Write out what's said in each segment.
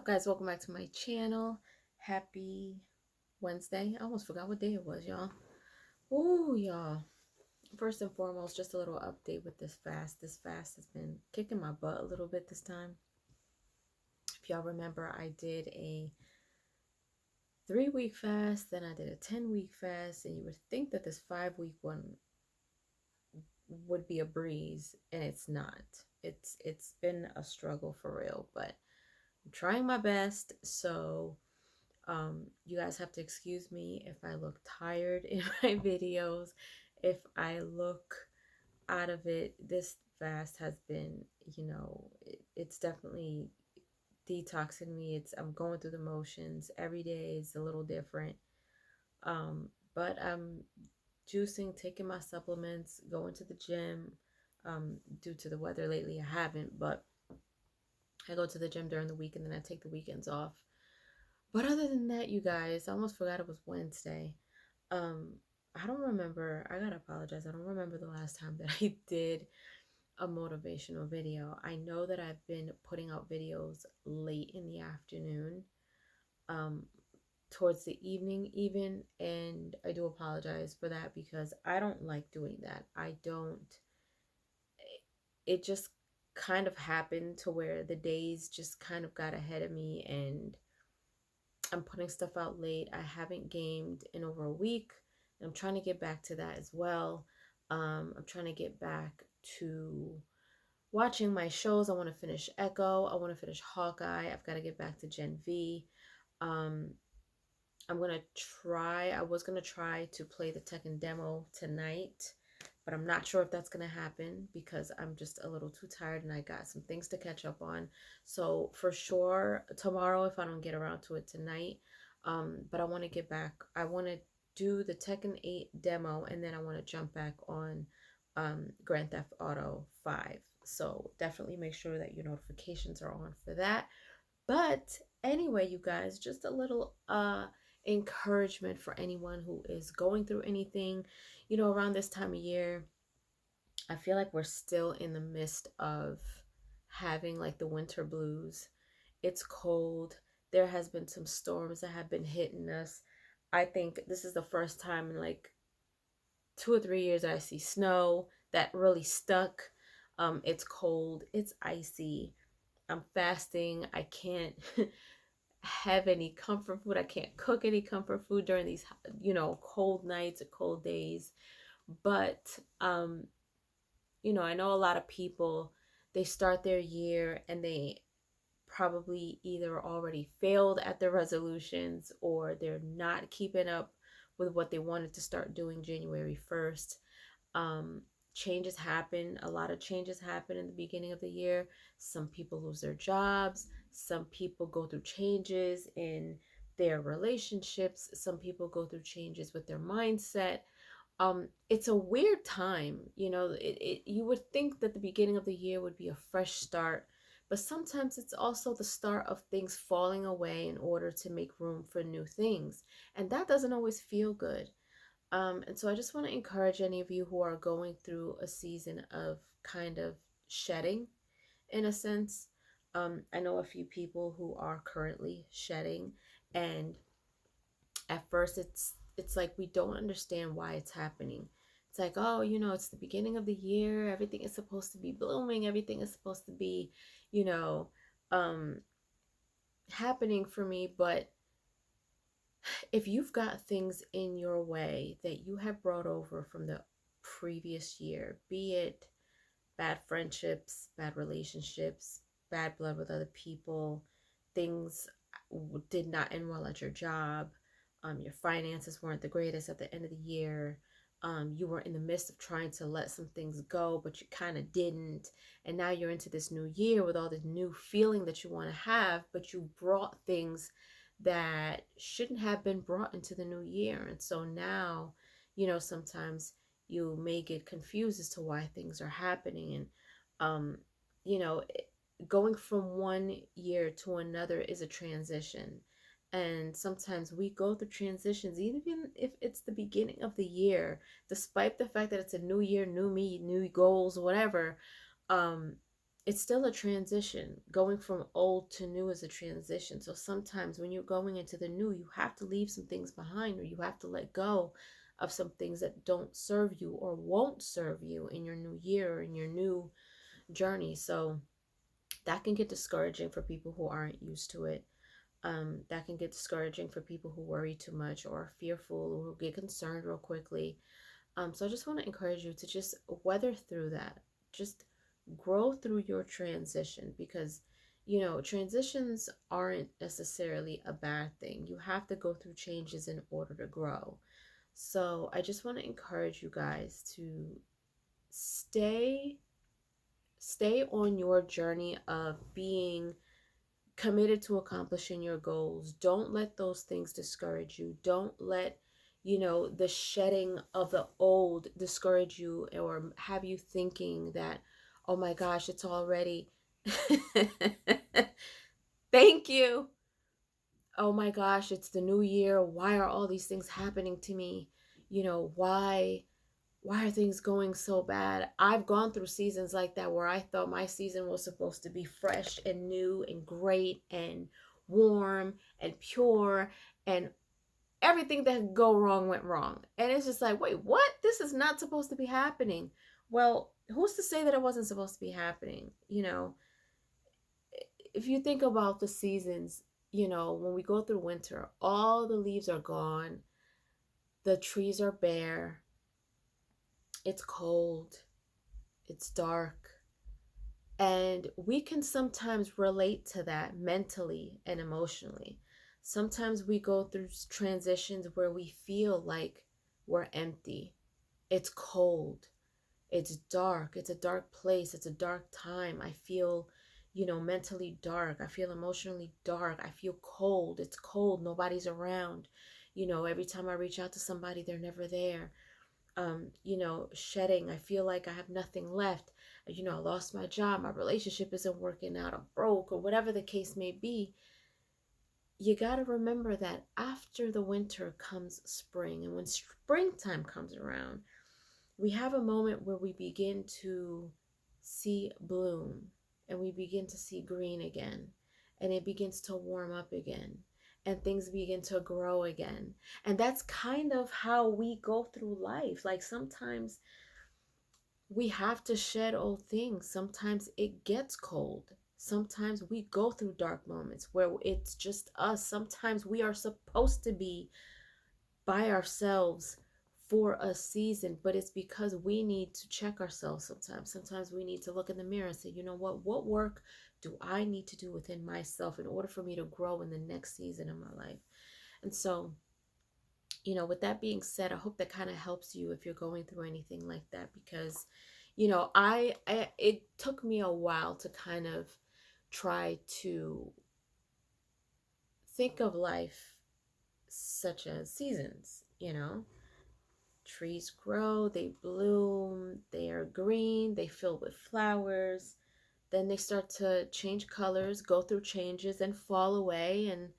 up, guys? Welcome back to my channel. Happy Wednesday. I almost forgot what day it was, y'all. Ooh, y'all. First and foremost, just a little update with this fast. This fast has been kicking my butt a little bit this time. If y'all remember, I did a 3-week fast, then I did a 10-week fast, and you would think that this 5-week one would be a breeze, and it's not. It's been a struggle for real, but I'm trying my best. So you guys have to excuse me if I look tired in my videos, if I look out of it. This fast has been, it's definitely detoxing me. I'm going through the motions. Every day is a little different. But I'm juicing, taking my supplements, going to the gym. Due to the weather lately, I haven't, but I go to the gym during the week and then I take the weekends off. But other than that, you guys, I almost forgot it was Wednesday. I don't remember. I gotta apologize. I don't remember the last time that I did a motivational video. I know that I've been putting out videos late in the afternoon, towards the evening even, and I do apologize for that because I don't like doing that. It just kind of happened to where the days just kind of got ahead of me and I'm putting stuff out late. I haven't gamed in over a week. I'm trying to get back to that as well. I'm trying to get back to watching my shows. I want to finish Echo. I want to finish Hawkeye. I've got to get back to Gen V. I was going to try to play the Tekken demo tonight, but I'm not sure if that's going to happen because I'm just a little too tired and I got some things to catch up on. So for sure tomorrow, if I don't get around to it tonight, but I want to get back. I want to do the Tekken 8 demo and then I want to jump back on Grand Theft Auto 5. So definitely make sure that your notifications are on for that. But anyway, you guys, just a little encouragement for anyone who is going through anything. Around this time of year, I feel like we're still in the midst of having like the winter blues. It's cold. There has been some storms that have been hitting us. I think this is the first time in like 2 or 3 years that I see snow that really stuck. It's cold. It's icy. I'm fasting. I can't have any comfort food. I can't cook any comfort food during these, cold nights or cold days. But, I know a lot of people, they start their year and they probably either already failed at their resolutions or they're not keeping up with what they wanted to start doing January 1st. Changes happen. A lot of changes happen in the beginning of the year. Some people lose their jobs. Some people go through changes in their relationships. Some people go through changes with their mindset. It's a weird time. You would think that the beginning of the year would be a fresh start, but sometimes it's also the start of things falling away in order to make room for new things. And that doesn't always feel good. And so I just want to encourage any of you who are going through a season of kind of shedding, in a sense. I know a few people who are currently shedding, and at first it's like we don't understand why it's happening. It's like, oh, it's the beginning of the year. Everything is supposed to be blooming. Everything is supposed to be, um, happening for me. But if you've got things in your way that you have brought over from the previous year, be it bad friendships, bad relationships, bad blood with other people, things did not end well at your job, your finances weren't the greatest at the end of the year, you were in the midst of trying to let some things go, but you kind of didn't, and now you're into this new year with all this new feeling that you want to have, but you brought things that shouldn't have been brought into the new year. And so now, sometimes you may get confused as to why things are happening. And, going from one year to another is a transition. And sometimes we go through transitions, even if it's the beginning of the year, despite the fact that it's a new year, new me, new goals, whatever. it's still a transition. Going from old to new is a transition. So sometimes when you're going into the new, you have to leave some things behind, or you have to let go of some things that don't serve you or won't serve you in your new year or in your new journey. So that can get discouraging for people who aren't used to it. That can get discouraging for people who worry too much or are fearful or who get concerned real quickly. So I just want to encourage you to just weather through that. Just grow through your transition, because, transitions aren't necessarily a bad thing. You have to go through changes in order to grow. So I just want to encourage you guys to stay on your journey of being committed to accomplishing your goals. Don't let those things discourage you. Don't let, the shedding of the old discourage you or have you thinking that, oh my gosh, it's already. Thank you. Oh my gosh, it's the new year. Why are all these things happening to me? Why are things going so bad? I've gone through seasons like that where I thought my season was supposed to be fresh and new and great and warm and pure, and everything that could go wrong went wrong. And it's just like, wait, what? This is not supposed to be happening. Well, who's to say that it wasn't supposed to be happening? If you think about the seasons, when we go through winter, all the leaves are gone, the trees are bare, it's cold, it's dark. And we can sometimes relate to that mentally and emotionally. Sometimes we go through transitions where we feel like we're empty. It's cold. It's dark. It's a dark place. It's a dark time. I feel, mentally dark. I feel emotionally dark. I feel cold. It's cold. Nobody's around. Every time I reach out to somebody, they're never there. Shedding. I feel like I have nothing left. I lost my job. My relationship isn't working out. I'm broke, or whatever the case may be. You got to remember that after the winter comes spring. And when springtime comes around, we have a moment where we begin to see bloom and we begin to see green again, and it begins to warm up again, and things begin to grow again. And that's kind of how we go through life. Like sometimes we have to shed old things. Sometimes it gets cold. Sometimes we go through dark moments where it's just us. Sometimes we are supposed to be by ourselves for a season, but it's because we need to check ourselves sometimes. Sometimes we need to look in the mirror and say, you know what work do I need to do within myself in order for me to grow in the next season of my life? And so, with that being said, I hope that kind of helps you if you're going through anything like that, because, I it took me a while to kind of try to think of life such as seasons. Trees grow, they bloom, they are green, they fill with flowers. Then they start to change colors, go through changes, and fall away. And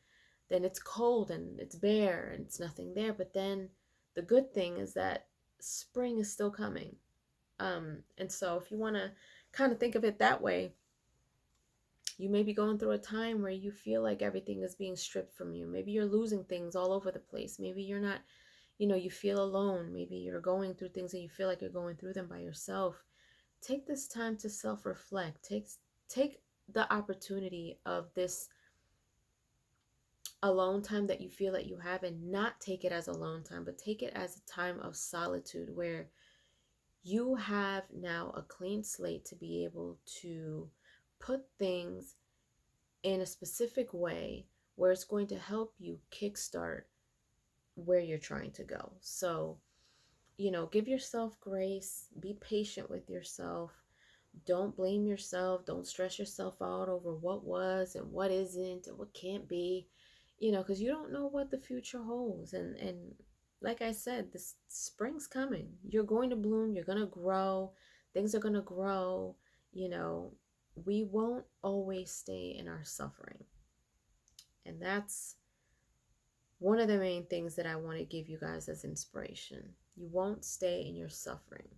then it's cold and it's bare and it's nothing there. But then the good thing is that spring is still coming. And so if you want to kind of think of it that way, you may be going through a time where you feel like everything is being stripped from you. Maybe you're losing things all over the place. Maybe you're not, you feel alone. Maybe you're going through things and you feel like you're going through them by yourself. Take this time to self-reflect. Take the opportunity of this alone time that you feel that you have, and not take it as alone time, but take it as a time of solitude where you have now a clean slate to be able to put things in a specific way where it's going to help you kickstart where you're trying to go. So, give yourself grace, be patient with yourself. Don't blame yourself. Don't stress yourself out over what was and what isn't and what can't be, because you don't know what the future holds. And like I said, this spring's coming. You're going to bloom. You're going to grow. Things are going to grow. We won't always stay in our suffering. And that's one of the main things that I want to give you guys as inspiration. You won't stay in your suffering.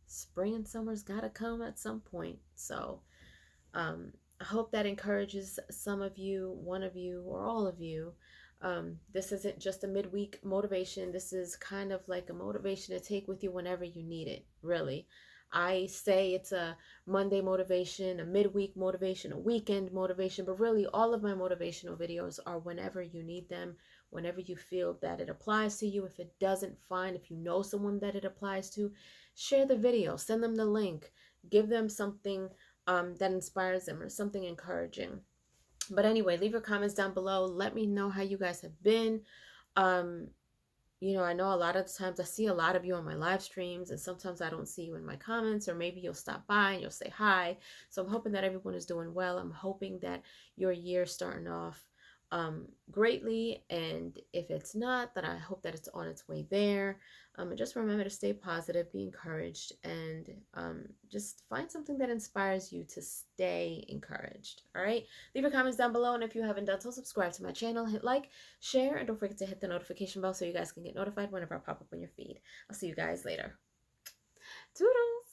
Spring and summer's got to come at some point. So I hope that encourages some of you, one of you, or all of you. This isn't just a midweek motivation. This is kind of like a motivation to take with you whenever you need it, really. I say it's a Monday motivation, a midweek motivation, a weekend motivation, but really all of my motivational videos are whenever you need them, whenever you feel that it applies to you. If it doesn't, fine. If you know someone that it applies to, share the video, send them the link, give them something that inspires them or something encouraging. But anyway, leave your comments down below. Let me know how you guys have been. You know, I know a lot of the times I see a lot of you on my live streams, and sometimes I don't see you in my comments, or maybe you'll stop by and you'll say hi. So I'm hoping that everyone is doing well. I'm hoping that your year's starting off greatly, and if it's not, then I hope that it's on its way there. And just remember to stay positive, be encouraged, and just find something that inspires you to stay encouraged. All right, leave your comments down below, and if you haven't done so, subscribe to my channel, hit like, share, and don't forget to hit the notification bell so you guys can get notified whenever I pop up on your feed. I'll see you guys later. Toodles.